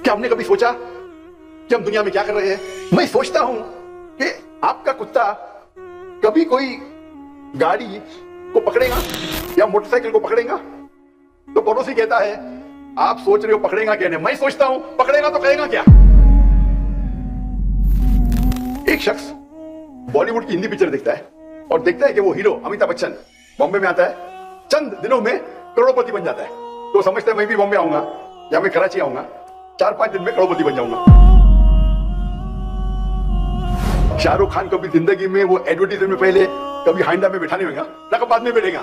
क्या हमने कभी सोचा कि हम दुनिया में क्या कर रहे हैं? मैं सोचता हूं कि आपका कुत्ता कभी कोई गाड़ी को पकड़ेगा या मोटरसाइकिल को पकड़ेगा? तो पड़ोसी कहता है आप सोच रहे हो पकड़ेगा क्या? नहीं, मैं सोचता हूं पकड़ेगा तो करेगा क्या? एक शख्स बॉलीवुड की हिंदी पिक्चर देखता है और देखता है कि वो हीरो अमिताभ बच्चन बॉम्बे में आता है, चंद दिनों में करोड़पति बन जाता है। तो समझता है मैं भी बॉम्बे आऊंगा या मैं कराची आऊंगा, 4-5 दिन में करोड़पति बन जाऊंगा। शाहरुख खान को भी जिंदगी में वो एडवर्टाइजमेंट में पहले कभी हाइंडा में बैठा नहीं होगा, ना बाद में बैठेगा।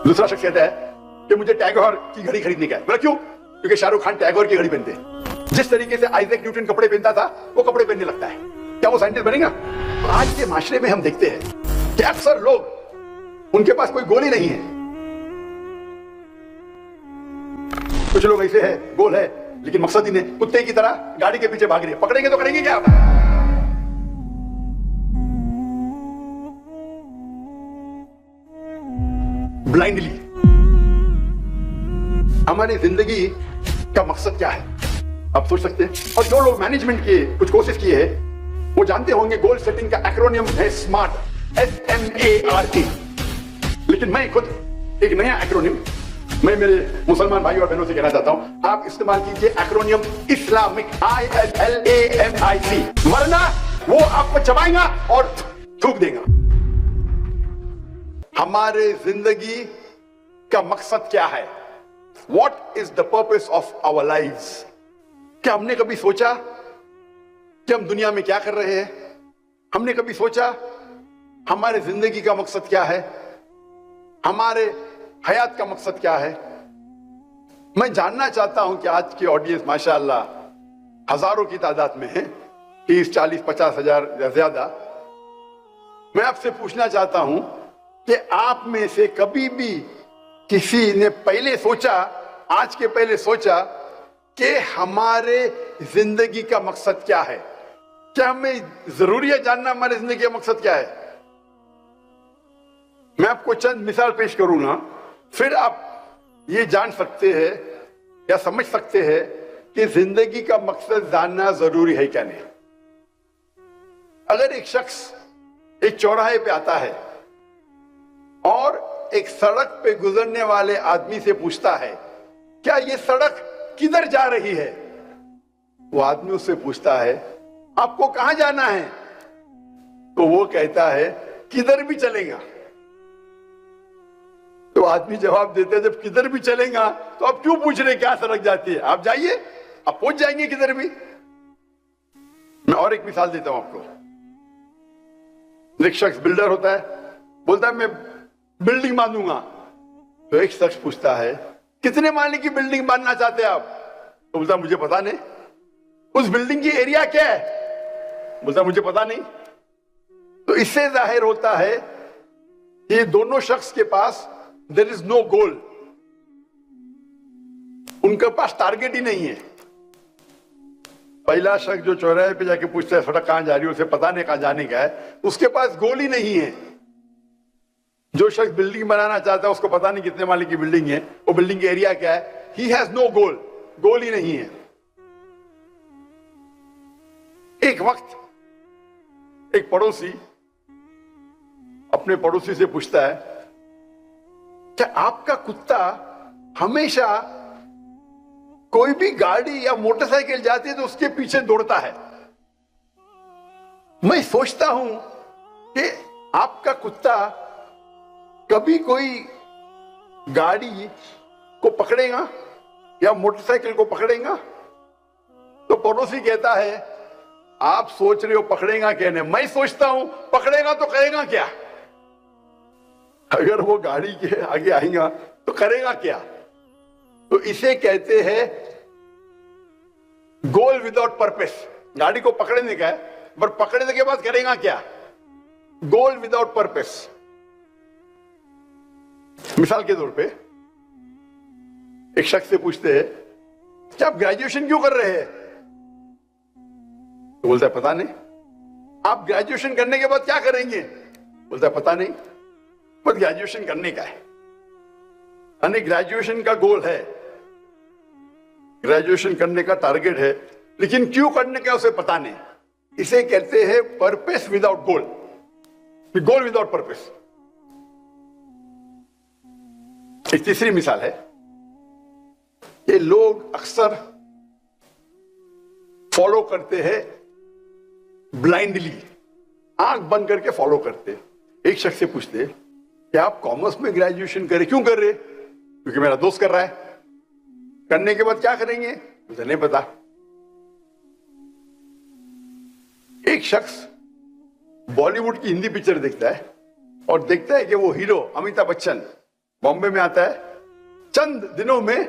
दूसरा शख्स कहता है कि मुझे टैगोर की घड़ी खरीदने का है। बोला क्यों? क्योंकि शाहरुख खान टैगोर की घड़ी पहनते हैं। जिस तरीके से आइजैक न्यूटन कपड़े पहनता था वो कपड़े पहनने लगता है। क्या वो साइंटिस्ट बनेगा? तो आज के माशरे में हम देखते हैं कि अक्सर लोग उनके पास कोई गोल ही नहीं है। कुछ लोग ऐसे है गोल है लेकिन मकसद ही नहीं, कुत्ते की तरह गाड़ी के पीछे भाग रहे हैं। पकड़ेंगे तो करेंगे क्या? ब्लाइंडली। हमारी जिंदगी का मकसद क्या है आप सोच सकते हैं। और जो लोग मैनेजमेंट के कुछ कोर्सेज किए हैं वो जानते होंगे गोल सेटिंग का एक्रोनियम है स्मार्ट, SMART। लेकिन मैं खुद एक नया एक्रोनियम मैं मेरे मुसलमान भाई और बहनों से कहना चाहता हूं, आप इस्तेमाल कीजिए एक्रोनियम इस्लामिक, ISLAMIC, वरना वो आपको चबाएगा और थूक देगा। हमारे जिंदगी का मकसद क्या है? What is the purpose of our lives? क्या हमने कभी सोचा कि हम दुनिया में क्या कर रहे हैं? हमने कभी सोचा हमारे जिंदगी का मकसद क्या है? हमारे हयात का मकसद क्या है? मैं जानना चाहता हूं कि आज की ऑडियंस माशाअल्लाह हजारों की तादाद में है, 30, 40, 50 हजार या ज्यादा। मैं आपसे पूछना चाहता हूं कि आप में से कभी भी किसी ने पहले सोचा, आज के पहले सोचा कि हमारे जिंदगी का मकसद क्या है? क्या हमें जरूरी है जानना हमारे जिंदगी का मकसद क्या है? मैं आपको चंद मिसाल पेश करूंगा, फिर आप ये जान सकते हैं या समझ सकते हैं कि जिंदगी का मकसद जानना जरूरी है क्या नहीं। अगर एक शख्स एक चौराहे पे आता है और एक सड़क पे गुजरने वाले आदमी से पूछता है क्या ये सड़क किधर जा रही है? वो आदमी उससे पूछता है आपको कहां जाना है? तो वो कहता है किधर भी चलेगा। तो आदमी जवाब देता है जब किधर भी चलेगा तो आप क्यों पूछ रहे क्या सड़क जाती है? आप जाइए, आप पहुंच जाएंगे किधर भी। मैं और एक मिसाल देता हूं आपको। एक शख्स बिल्डर होता है, बोलता है मैं बिल्डिंग बांधूंगा। तो एक शख्स पूछता है कितने माले की बिल्डिंग बांधना चाहते हैं आप? तो बोलता मुझे पता नहीं। उस बिल्डिंग की एरिया क्या है? बोलता मुझे पता नहीं। तो इससे जाहिर होता है कि दोनों शख्स के पास देयर इज नो गोल, उनके पास टारगेट ही नहीं है। पहला शख्स जो चौराहे पे जाके पूछता है सड़क कहां जा रही है, उसे पता नहीं कहां जाने का है, उसके पास गोल ही नहीं है। जो शख्स बिल्डिंग बनाना चाहता है उसको पता नहीं कितने माले की बिल्डिंग है, वो बिल्डिंग की एरिया क्या है, ही हैज नो गोल, गोल ही नहीं है। एक वक्त एक पड़ोसी अपने पड़ोसी से पूछता है क्या आपका कुत्ता हमेशा कोई भी गाड़ी या मोटरसाइकिल जाती है तो उसके पीछे दौड़ता है? मैं सोचता हूं कि आपका कुत्ता कभी कोई गाड़ी को पकड़ेगा या मोटरसाइकिल को पकड़ेगा? तो पड़ोसी कहता है आप सोच रहे हो पकड़ेगा क्या? नहीं, मैं सोचता हूं पकड़ेगा तो करेगा क्या? अगर वो गाड़ी के आगे आएगा तो करेगा क्या? तो इसे कहते हैं गोल विदाउट पर्पस। गाड़ी को पकड़ने का है पर पकड़ने के बाद करेगा क्या? गोल विदाउट पर्पस। मिसाल के तौर पे एक शख्स से पूछते हैं क्या आप ग्रेजुएशन क्यों कर रहे हैं? तो बोलता है पता नहीं। आप ग्रेजुएशन करने के बाद क्या करेंगे? बोलता है पता नहीं, बस ग्रेजुएशन करने का है। यानी ग्रेजुएशन का गोल है ग्रेजुएशन करने का टारगेट है, लेकिन क्यों करने का उसे पता नहीं। इसे कहते हैं पर्पस विदाउट गोल, गोल विदाउट पर्पस। एक तीसरी मिसाल है कि लोग अक्सर फॉलो करते हैं ब्लाइंडली, आंख बंद करके फॉलो करते। एक शख्स से पूछते कि आप कॉमर्स में ग्रेजुएशन करे, क्यों कर रहे? क्योंकि मेरा दोस्त कर रहा है। करने के बाद क्या करेंगे मुझे नहीं पता। एक शख्स बॉलीवुड की हिंदी पिक्चर देखता है और देखता है कि वो हीरो अमिताभ बच्चन बॉम्बे में आता है, चंद दिनों में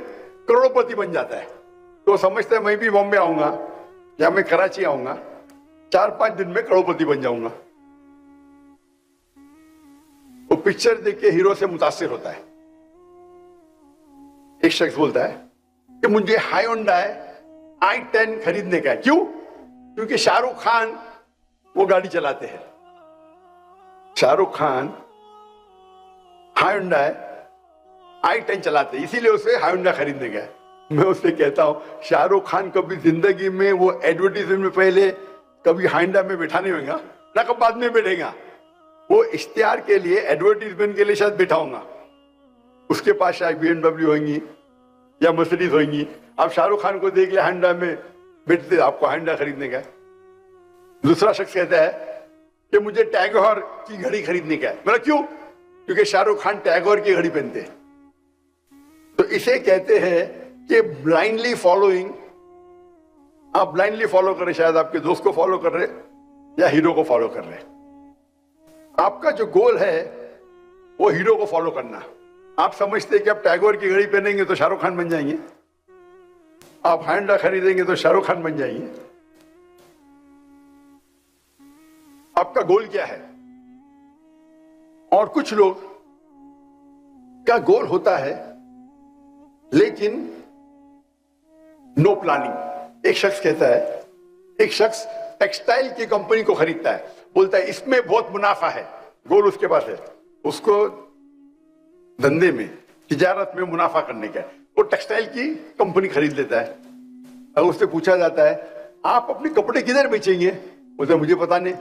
करोड़पति बन जाता है। तो समझता है मैं भी बॉम्बे आऊंगा या मैं कराची आऊंगा, 4-5 दिन में करोड़पति बन जाऊंगा। वो पिक्चर देख के हीरो से मुतासिर होता है। एक शख्स बोलता है कि मुझे हायोंडाई i10 खरीदने का है। क्यों? क्योंकि शाहरुख खान वो गाड़ी चलाते हैं। शाहरुख खान हायोंडाई i10 चलाते हैं, इसीलिए उसे हायोंडा खरीदने का है। मैं उससे कहता हूं शाहरुख खान कभी जिंदगी में वो एडवर्टीजमेंट में पहले कभी हायोंडा में बैठा नहीं होगा ना, कब बाद में बैठेगा। वो इश्तिहार के लिए, एडवर्टीजमेंट के लिए शायद बैठा होगा। उसके पास शायद BMW होंगी या मर्सिडीज होंगी। आप शाहरुख खान को देख लिया हायोंडा में बैठते, आपको हायोंडा खरीदने का है। दूसरा शख्स कहता है कि मुझे टैगोर की घड़ी खरीदने का है। मतलब क्यों? क्योंकि शाहरुख खान टैगोर की घड़ी पहनते हैं। तो इसे कहते हैं कि ब्लाइंडली फॉलोइंग। आप ब्लाइंडली फॉलो कर रहे, शायद आपके दोस्त को फॉलो कर रहे या हीरो को फॉलो कर रहे। आपका जो गोल है वो हीरो को फॉलो करना। आप समझते हैं कि आप टैगोर की घड़ी पहनेंगे तो शाहरुख खान बन जाएंगे, आप हायोंडा खरीदेंगे तो शाहरुख खान बन जाएंगे। आपका गोल क्या है? और कुछ लोग का गोल होता है लेकिन नो प्लानिंग। एक शख्स कहता है, एक शख्स टेक्सटाइल की कंपनी को खरीदता है, बोलता है इसमें बहुत मुनाफा है। गोल उसके पास है, उसको धंधे में, तिजारत में मुनाफा करने का है। वो टेक्सटाइल की कंपनी खरीद लेता है। और उससे पूछा जाता है आप अपने कपड़े किधर बेचेंगे? बोलता है मुझे पता नहीं।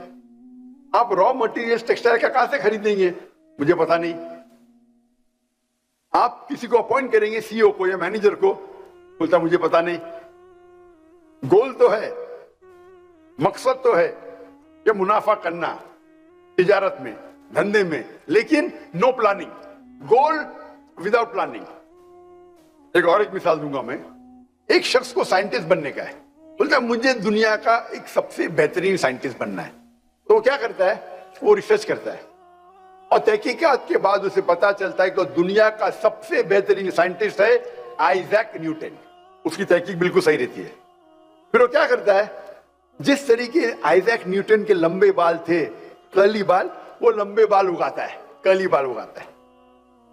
आप रॉ मटेरियल्स टेक्सटाइल का कहां से खरीदेंगे? मुझे पता नहीं। आप किसी को अपॉइंट करेंगे, सीईओ को या मैनेजर को? बोलता मुझे पता नहीं। गोल तो है, मकसद तो है कि मुनाफा करना तिजारत में, धंधे में, लेकिन नो प्लानिंग, गोल विदाउट प्लानिंग। एक और एक मिसाल दूंगा मैं। एक शख्स को साइंटिस्ट बनने का है, बोलता है मुझे दुनिया का एक सबसे बेहतरीन साइंटिस्ट बनना है। तो वो क्या करता है? वो रिसर्च करता है और तहकीकात के बाद उसे पता चलता है कि दुनिया का सबसे बेहतरीन साइंटिस्ट है आइजैक न्यूटन। उसकी तहकीक बिल्कुल सही रहती है। फिर वो क्या करता है? जिस तरीके आइजैक न्यूटन के लंबे बाल थे, कर्ली बाल, वो लंबे बाल उगाता है, कर्ली बाल उगाता है।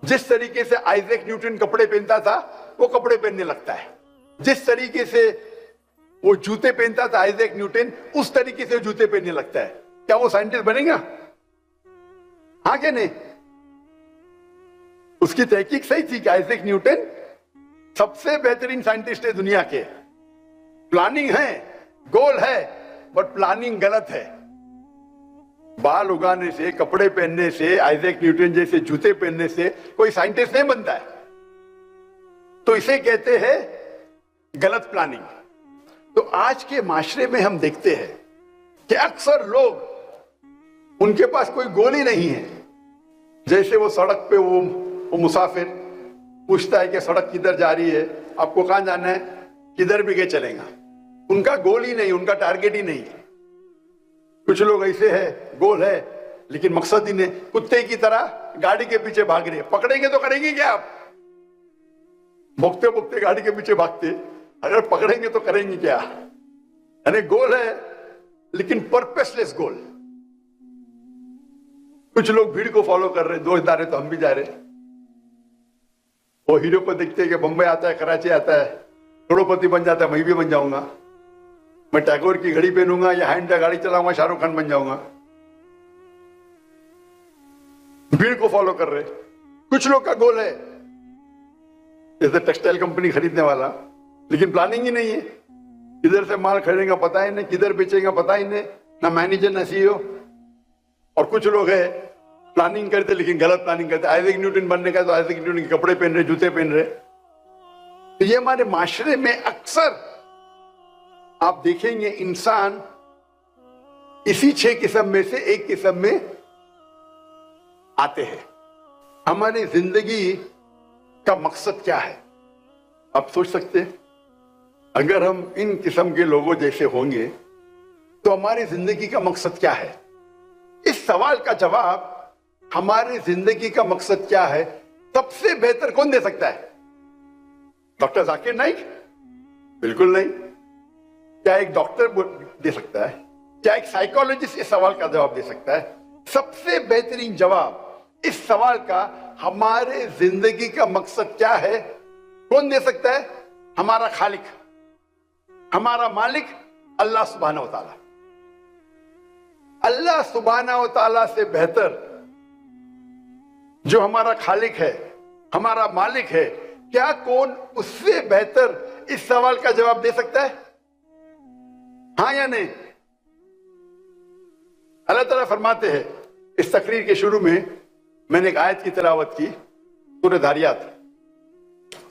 जिस तरीके से आइजैक न्यूटन कपड़े पहनता था, वो कपड़े पहनने लगता है। जिस तरीके से वो जूते पहनता था आइजैक न्यूटन, उस तरीके से जूते पहनने लगता है। क्या वो साइंटिस्ट बनेगा? हाँ क्या नहीं? उसकी तहकीक सही थी कि आइजैक न्यूटन सबसे बेहतरीन साइंटिस्ट है दुनिया के। प्लानिंग है, गोल है, बट प्लानिंग गलत है। बाल उगाने से, कपड़े पहनने से, आइजैक न्यूटन जैसे जूते पहनने से कोई साइंटिस्ट नहीं बनता है। तो इसे कहते हैं गलत प्लानिंग। तो आज के माशरे में हम देखते हैं कि अक्सर लोग, उनके पास कोई गोल ही नहीं है। जैसे वो सड़क पे वो मुसाफिर पूछता है कि सड़क किधर जा रही है, आपको कहां जाना है? किधर भी गए चलेगा। उनका गोल ही नहीं, उनका टारगेट ही नहीं। कुछ लोग ऐसे है, गोल है लेकिन मकसद ही नहीं। कुत्ते की तरह गाड़ी के पीछे भाग रहे हैं। पकड़ेंगे तो करेंगे क्या? आप भोगते भोगते गाड़ी के पीछे भागते, अगर पकड़ेंगे तो करेंगे क्या? यानी गोल है लेकिन पर्पसलेस गोल। कुछ लोग भीड़ को फॉलो कर रहे, दोस्त जा रहे तो हम भी जा रहे। वो हीरो को देखते हैं कि बंबई आता है, कराची आता है, करोड़पति बन जाता है, मैं भी बन जाऊंगा। मैं टैगोर की घड़ी पहनूंगा या हैंड गाड़ी चलाऊंगा, शाहरुख खान बन जाऊंगा। भीड़ को फॉलो कर रहे। कुछ लोग का गोल है, जैसे टेक्सटाइल कंपनी खरीदने वाला, لیکن پلاننگ ہی نہیں ہے. کدھر سے مال خریدیں گا پتا ہی نہیں, کدھر بیچیں گا پتا ہی نہیں, نہ مینیجر نہ سی او. اور کچھ لوگ ہیں پلاننگ کرتے لیکن غلط پلاننگ کرتے. آئزیک نیوٹن بننے کا تو آئزیک نیوٹن کے کپڑے پہن رہے, جوتے پہن رہے. تو یہ ہمارے معاشرے میں اکثر آپ دیکھیں گے انسان اسی 6 قسم میں سے ایک قسم میں آتے ہیں. ہماری زندگی کا مقصد کیا ہے آپ سوچ سکتے ہیں؟ اگر ہم ان قسم کے لوگوں جیسے ہوں گے تو ہماری زندگی کا مقصد کیا ہے؟ اس سوال کا جواب ہماری زندگی کا مقصد کیا ہے سب سے بہتر کون دے سکتا ہے؟ ڈاکٹر ذاکر نائک؟ بالکل نہیں. کیا ایک ڈاکٹر دے سکتا ہے؟ کیا ایک سائیکالوجسٹ اس سوال کا جواب دے سکتا ہے؟ سب سے بہترین جواب اس سوال کا ہمارے زندگی کا مقصد کیا ہے کون دے سکتا ہے؟ ہمارا خالق, ہمارا مالک اللہ سبحانہ و تعالی. اللہ سبحانہ و تعالی سے بہتر جو ہمارا خالق ہے, ہمارا مالک ہے, کیا کون اس سے بہتر اس سوال کا جواب دے سکتا ہے؟ ہاں یا نہیں؟ اللہ تعالیٰ فرماتے ہیں اس تقریر کے شروع میں میں نے ایک آیت کی تلاوت کی, سورہ دھاریات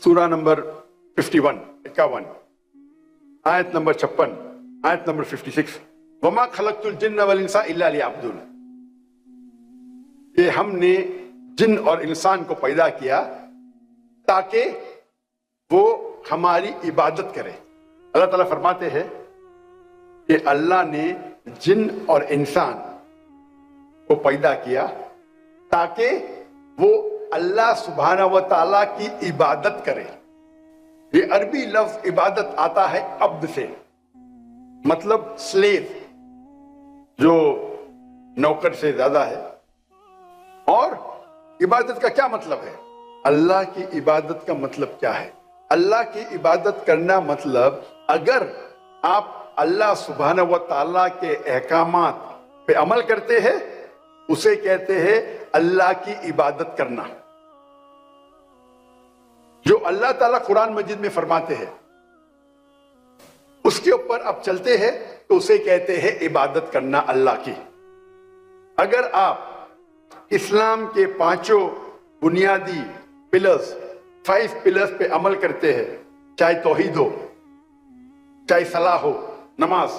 سورہ نمبر 51 آیت نمبر 56, آیت نمبر 56, وما خلقت الجن والانس الا لیعبدون. کہ ہم نے جن اور انسان کو پیدا کیا تاکہ وہ ہماری عبادت کرے. اللہ تعالیٰ فرماتے ہیں کہ اللہ نے جن اور انسان کو پیدا کیا تاکہ وہ اللہ سبحانہ و تعالیٰ کی عبادت کرے. یہ عربی لفظ عبادت آتا ہے عبد سے, مطلب سلیو, جو نوکر سے زیادہ ہے. اور عبادت کا کیا مطلب ہے؟ اللہ کی عبادت کا مطلب کیا ہے؟ اللہ کی عبادت کرنا مطلب اگر آپ اللہ سبحانہ و تعالیٰ کے احکامات پہ عمل کرتے ہیں اسے کہتے ہیں اللہ کی عبادت کرنا. جو اللہ تعالیٰ قرآن مجید میں فرماتے ہیں اس کے اوپر آپ چلتے ہیں تو اسے کہتے ہیں عبادت کرنا اللہ کی. اگر آپ اسلام کے 5 بنیادی پلرز 5 پلرز پہ عمل کرتے ہیں, چاہے توحید ہو, چاہے صلاح ہو, نماز,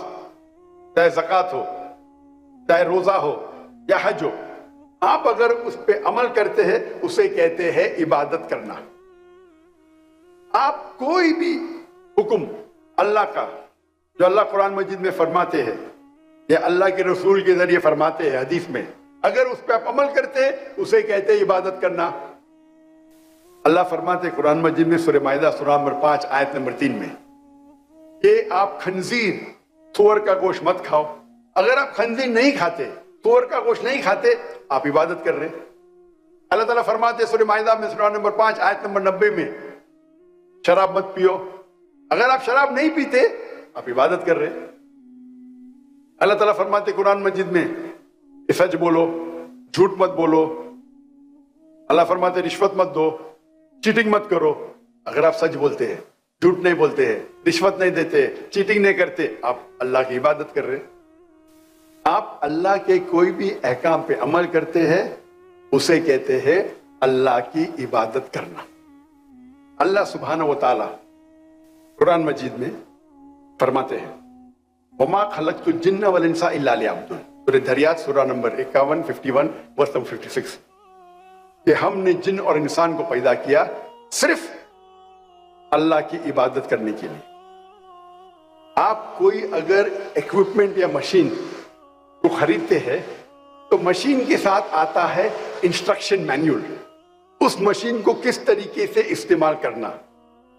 چاہے زکوٰۃ ہو, چاہے روزہ ہو یا حج ہو, آپ اگر اس پہ عمل کرتے ہیں اسے کہتے ہیں عبادت کرنا. آپ کوئی بھی حکم اللہ کا جو اللہ قرآن مجید میں فرماتے ہیں یا اللہ کے رسول کے ذریعے فرماتے ہیں حدیث میں, اگر اس پہ آپ عمل کرتے ہیں اسے کہتے ہیں عبادت کرنا. اللہ فرماتے ہیں قرآن مجید میں سورہ مائدہ سورہ نمبر 5 آیت نمبر 3 میں کہ آپ خنزیر, سور کا گوشت مت کھاؤ. اگر آپ خنزیر نہیں کھاتے, سور کا گوشت نہیں کھاتے, آپ عبادت کر رہے ہیں. اللہ تعالیٰ فرماتے ہیں سورہ مائدہ میں سورہ نمبر 5 آیت نمبر 90 میں شراب مت پیو. اگر آپ شراب نہیں پیتے آپ عبادت کر رہے ہیں. اللہ تعالیٰ فرماتے قرآن مجید میں سچ بولو, جھوٹ مت بولو. اللہ فرماتے رشوت مت دو, چیٹنگ مت کرو. اگر آپ سچ بولتے ہیں, جھوٹ نہیں بولتے ہیں, رشوت نہیں دیتے, چیٹنگ نہیں کرتے, آپ اللہ کی عبادت کر رہے ہیں. آپ اللہ کے کوئی بھی احکام پہ عمل کرتے ہیں اسے کہتے ہیں اللہ کی عبادت کرنا. اللہ سبحانہ و تعالی قرآن مجید میں فرماتے ہیں وما خلقت الجن والانس الا لیعبدون. سورہ دھاریات سورہ نمبر 51 51 ورس نمبر 56 کہ ہم نے جن اور انسان کو پیدا کیا صرف اللہ کی عبادت کرنے کے لیے. آپ کوئی اگر ایکوپمنٹ یا مشین کو خریدتے ہیں تو مشین کے ساتھ آتا ہے انسٹرکشن مینیول, اس مشین کو کس طریقے سے استعمال کرنا.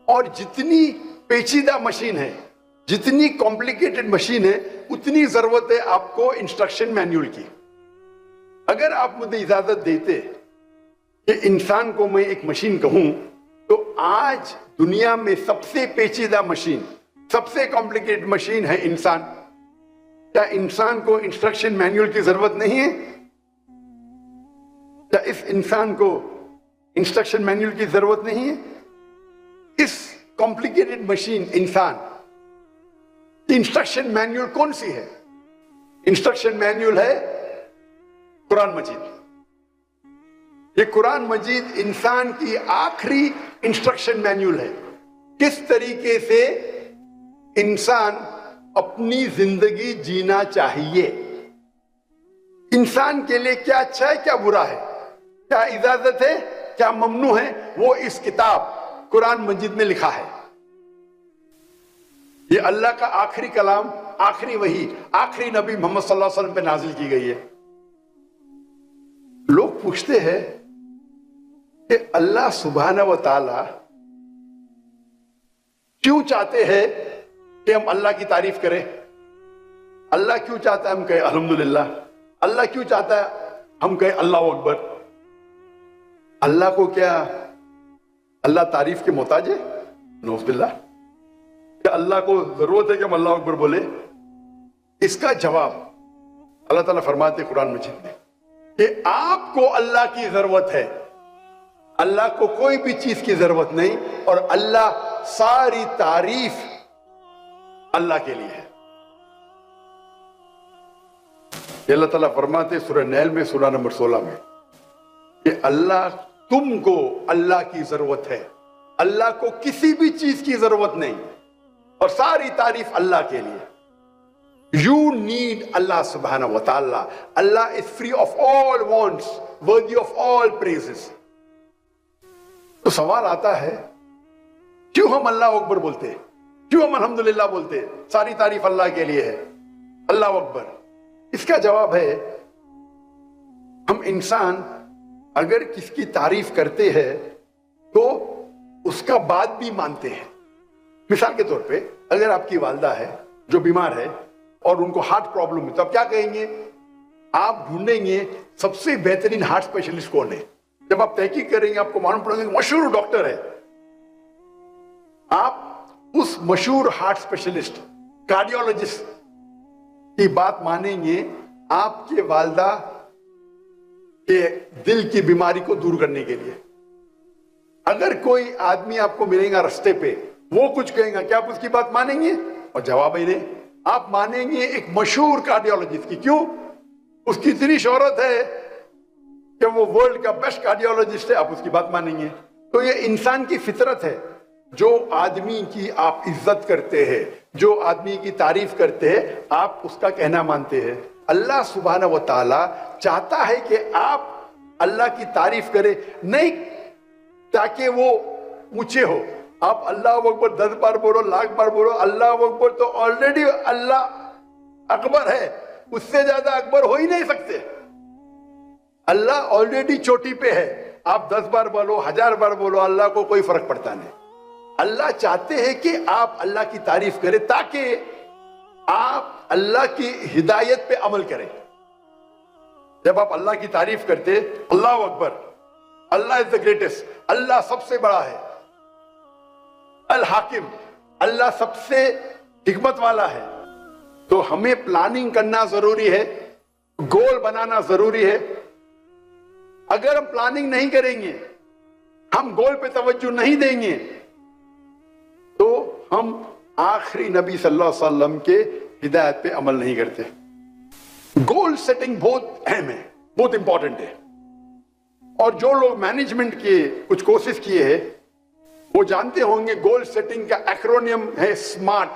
اور جتنی پیچیدہ مشین ہے, جتنی کمپلیکیٹڈ مشین ہے, اتنی ضرورت ہے آپ کو انسٹرکشن مینیول کی. اگر آپ مجھے اجازت دیتے کہ انسان کو میں ایک مشین کہوں تو آج دنیا میں سب سے پیچیدہ مشین, سب سے کمپلیکیٹڈ مشین ہے انسان. کیا انسان کو انسٹرکشن مینیول کی ضرورت نہیں ہے؟ کیا اس انسان کو انسٹرکشن مینیول کی ضرورت نہیں ہے؟ اس कॉम्प्लिकेटेड मशीन इंसान, इंस्ट्रक्शन मैन्युअल कौन सी है? इंस्ट्रक्शन मैन्युअल है कुरान मजीद। ये कुरान मजीद इंसान की आखिरी इंस्ट्रक्शन मैन्युअल है, किस तरीके से इंसान अपनी जिंदगी जीना चाहिए, इंसान के लिए क्या अच्छा है क्या बुरा है, क्या इजाजत है क्या ममनू है, वो इस किताब कुरान मजीद में लिखा है। ये अल्लाह का आखिरी कलाम, आखिरी वही, आखिरी नबी मोहम्मद सल्लल्लाहु अलैहि वसल्लम पे नाजिल की गई है। लोग पूछते हैं कि अल्लाह सुब्हाना व तआला क्यों चाहते हैं कि हम अल्लाह की तारीफ करें? अल्लाह क्यों चाहता है हम कहें अल्हम्दुलिल्लाह? अल्लाह क्यों चाहता है हम कहें अल्लाह अकबर? अल्लाह को क्या अल्लाह तारीफ के मोहताज है? नौज़ बिल्लाह। क्या अल्लाह को जरूरत है कि हम अल्लाह अकबर बोले? इसका जवाब अल्लाह ताला फरमाते कुरान मजीद में कि आपको अल्लाह की जरूरत है, अल्लाह को कोई भी चीज की जरूरत नहीं, और अल्लाह सारी तारीफ अल्लाह के लिए है। अल्लाह ताला फरमाते सूरह नहल में सूरह नंबर 16 में कि अल्लाह, तुमको अल्लाह की जरूरत है, अल्लाह को किसी भी चीज की जरूरत नहीं, और सारी तारीफ अल्लाह के लिए। You need Allah subhanahu wa ta'ala. Allah is free of all wants, worthy of all praises. तो सवाल आता है, क्यों हम अल्लाह अकबर बोलते हैं, क्यों हम अल्हम्दुलिल्लाह बोलते हैं, सारी तारीफ अल्लाह के लिए है, अल्लाह अकबर? इसका जवाब है, हम इंसान अगर किसकी तारीफ करते हैं तो उसका बात भी मानते हैं। मिसाल के तौर पे अगर आपकी वालदा है जो बीमार है और उनको हार्ट प्रॉब्लम है, तो आप क्या कहेंगे? आप ढूंढेंगे सबसे बेहतरीन हार्ट स्पेशलिस्ट कौन है। जब आप तहकीक करेंगे आपको मालूम पड़ेगा मशहूर डॉक्टर है, आप उस मशहूर हार्ट स्पेशलिस्ट, कार्डियोलॉजिस्ट की बात मानेंगे आपके वालदा के दिल की बीमारी को दूर करने के लिए। अगर कोई आदमी आपको मिलेगा रास्ते पे, वो कुछ कहेगा, क्या आप उसकी बात मानेंगे? और जवाब ही नहीं, आप मानेंगे एक मशहूर कार्डियोलॉजिस्ट की। क्यों? उसकी इतनी शोहरत है कि वो वर्ल्ड का बेस्ट कार्डियोलॉजिस्ट है, आप उसकी बात मानेंगे। तो ये इंसान की फितरत है, जो आदमी की आप इज्जत करते हैं, जो आदमी की तारीफ करते हैं, आप उसका कहना मानते हैं। अल्लाह सुब्हाना व तआला चाहता है कि आप अल्लाह की तारीफ करें, नहीं ताकि वो ऊंचे हो। आप अल्लाह अकबर 10 बार बोलो, लाख बार बोलो, अल्लाह अकबर तो ऑलरेडी अल्लाह अकबर है, उससे ज्यादा अकबर हो ही नहीं सकते। अल्लाह ऑलरेडी चोटी पे है, आप 10 बार बोलो, 1000 बार बोलो, अल्लाह को कोई फर्क पड़ता नहीं। अल्लाह चाहते हैं कि आप अल्लाह की तारीफ करें ताकि आप अल्लाह की हिदायत पे अमल करें। जब आप अल्लाह की तारीफ करते, अल्लाह अकबर, अल्लाह इज द ग्रेटेस्ट, अल्लाह सबसे बड़ा है, अल हाकिम, अल्लाह सबसे हिकमत वाला है, तो हमें प्लानिंग करना जरूरी है, गोल बनाना जरूरी है। अगर हम प्लानिंग नहीं करेंगे, हम गोल पे तवज्जो नहीं देंगे, तो हम आखिरी नबी सल्लल्लाहु अलैहि वसल्लम के हिदायत पे अमल नहीं करते। गोल सेटिंग बहुत अहम है, बहुत इंपॉर्टेंट है। और जो लोग मैनेजमेंट के कुछ कोर्सेज किए हैं वो जानते होंगे गोल सेटिंग का एक्रोनियम है स्मार्ट,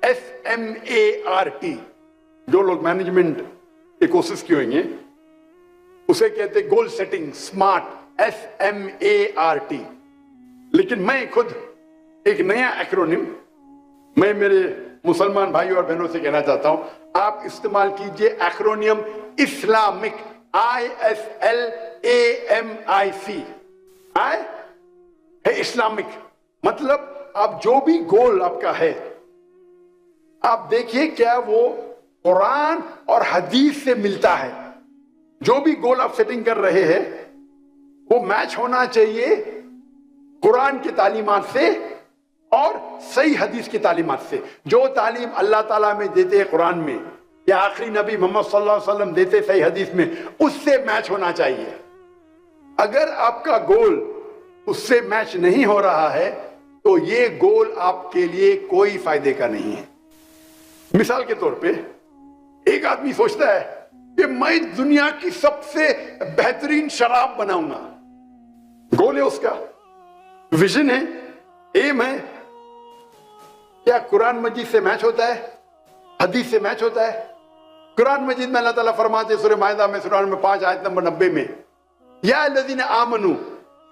SMART। जो लोग मैनेजमेंट के कोर्सेज किए होंगे उसे कहते गोल सेटिंग स्मार्ट, SMART। लेकिन मैं खुद एक नया एक्रोनिम मैं मेरे मुसलमान भाइयों और बहनों से कहना चाहता हूं, आप इस्तेमाल कीजिए एक्रोनियम इस्लामिक, ISLAMIC। है इस्लामिक, मतलब आप जो भी गोल आपका है, आप देखिए क्या वो कुरान और हदीस से मिलता है। जो भी गोल आप सेटिंग कर रहे हैं वो मैच होना चाहिए कुरान की तालीमात से और सही हदीस की तालीमात से। जो तालीम अल्लाह ताला में देते हैं कुरान में, या आखिरी नबी मोहम्मद सल्लल्लाहु अलैहि वसल्लम देते सही हदीस में, उससे मैच होना चाहिए। अगर आपका गोल उससे मैच नहीं हो रहा है तो تو یہ گول آپ کے لیے کوئی فائدے کا نہیں ہے. مثال کے طور پہ ایک آدمی سوچتا ہے کہ میں دنیا کی سب سے بہترین شراب بناؤں گا. گول ہے اس کا, ویژن ہے, ایم ہے. کیا قرآن مجید سے میچ ہوتا ہے؟ حدیث سے میچ ہوتا ہے؟ قرآن مجید میں اللہ تعالیٰ فرماتے سورہ مائدہ میں سورہ نمبر 5 آیت نمبر 90 میں, یا الذین آمنوا